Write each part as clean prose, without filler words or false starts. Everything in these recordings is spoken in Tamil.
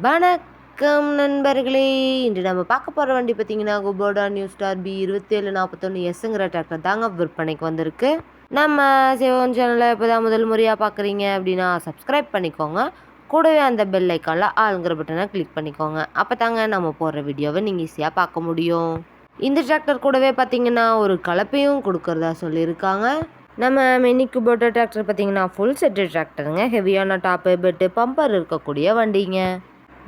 வணக்கம் நண்பர்களே. இன்று நம்ம பார்க்க போகிற வண்டி பார்த்தீங்கன்னா குபோடா நியூ ஸ்டார் பி 2741 எஸ்ங்கிற டிராக்டர் தாங்க விற்பனைக்கு வந்திருக்கு. நம்ம சிவன் சேனலை இப்போ தான் முதல் முறையாக பார்க்குறீங்க அப்படின்னா சப்ஸ்கிரைப் பண்ணிக்கோங்க. கூடவே அந்த பெல் ஐக்கானில் ஆளுங்கிற பட்டனை கிளிக் பண்ணிக்கோங்க. அப்போ தாங்க நம்ம போடுற வீடியோவை நீங்கள் ஈஸியாக பார்க்க முடியும். இந்த டிராக்டர் கூடவே பார்த்தீங்கன்னா ஒரு கலப்பையும் கொடுக்குறதா சொல்லியிருக்காங்க. நம்ம மினி குபோட்டா டிராக்டர் பார்த்தீங்கன்னா ஃபுல் செட்டு டிராக்டருங்க. ஹெவியான டாப்பு பெட்டு பம்பர் இருக்கக்கூடிய வண்டிங்க.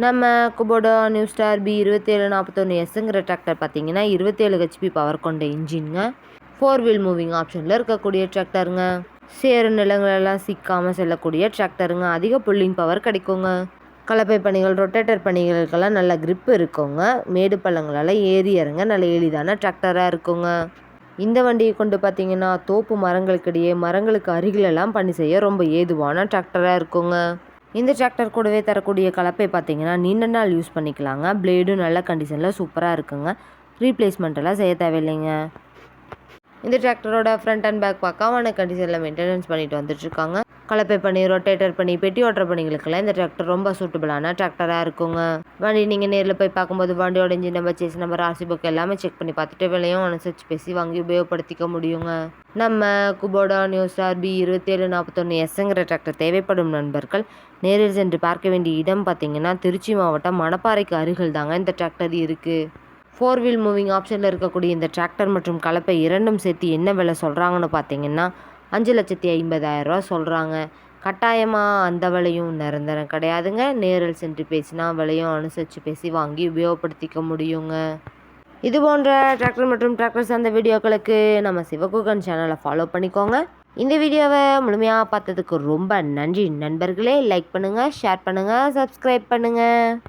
நம்ம குபோடா நியூ ஸ்டார் பி 2741 எஸ்ங்கிற டிராக்டர் பார்த்தீங்கன்னா 27 ஹெச்பி பவர் கொண்ட இன்ஜின்ங்க. 4 வீல் மூவிங் ஆப்ஷனில் இருக்கக்கூடிய டிராக்டருங்க. சேறு நிலங்களெல்லாம் சிக்காமல் செல்லக்கூடிய டிராக்டருங்க. அதிக புல்லிங் பவர் கிடைக்குங்க. கலப்பை பணிகள் ரொட்டேட்டர் பணிகளுக்கெல்லாம் நல்ல கிரிப் இருக்குங்க. மேடு பள்ளங்களால் ஏறி இறங்க நல்ல எளிதான டிராக்டராக இருக்குங்க. இந்த வண்டியை கொண்டு பார்த்தீங்கன்னா தோப்பு மரங்களுக்கிடையே மரங்களுக்கு அருகிலெல்லாம் பணி செய்ய ரொம்ப ஏதுவான டிராக்டராக இருக்குங்க. இந்த டிராக்டர் கூடவே தரக்கூடிய கலப்பை பார்த்தீங்கன்னா நீண்ட நாள் யூஸ் பண்ணிக்கலாங்க. பிளேடும் நல்ல கண்டிஷனில் சூப்பராக இருக்குங்க. ரீப்ளேஸ்மெண்ட் எல்லாம் செய்ய தேவையில்லைங்க. இந்த டிராக்டரோட ஃப்ரண்ட் அண்ட் பேக் பக்காவான கண்டிஷனில் மெயின்டெனன்ஸ் பண்ணிட்டு வந்துட்டுருக்காங்க. கலப்பை பணி ரொட்டேட்டர் பணி பெட்டி ஓட்டுற பணிகளுக்கெல்லாம் இந்த டிராக்டர் ரொம்ப சூட்டபிளான டிராக்டராக இருக்குங்க. வண்டி நீங்கள் நேரில் போய் பார்க்கும்போது வண்டியோட engine number chassis number RC book எல்லாமே செக் பண்ணி பார்த்துட்டு விலையும் அனுசரித்து பேசி வாங்கி உபயோகப்படுத்திக்க முடியுங்க. நம்ம குபோடா நியூ ஸ்டார் பி 2741 எஸ்ங்கிற டிராக்டர் தேவைப்படும் நண்பர்கள் நேரில் சென்று பார்க்க வேண்டிய இடம் பார்த்தீங்கன்னா திருச்சி மாவட்டம் மணப்பாறைக்கு அருகில் தாங்க இந்த டிராக்டர் இருக்குது. 4 வீல் மூவிங் ஆப்ஷனில் இருக்கக்கூடிய இந்த டிராக்டர் மற்றும் கலப்பை இரண்டும் சேர்த்து என்ன விலை சொல்கிறாங்கன்னு பார்த்தீங்கன்னா 5,50,000 சொல்கிறாங்க. கட்டாயமாக அந்த விலையும் நிரந்தரம் கிடையாதுங்க. நேரில் சென்று பேசினா விலையும் அனுசரித்து பேசி வாங்கி உபயோகப்படுத்திக்க முடியுங்க. இது போன்ற டிராக்டர் மற்றும் டிராக்டர் சார்ந்த வீடியோக்களுக்கு நம்ம சிவகுகன் சேனலை ஃபாலோ பண்ணிக்கோங்க. இந்த வீடியோவை முழுமையாக பார்த்ததுக்கு ரொம்ப நன்றி நண்பர்களே. லைக் பண்ணுங்கள், ஷேர் பண்ணுங்கள், சப்ஸ்கிரைப் பண்ணுங்கள்.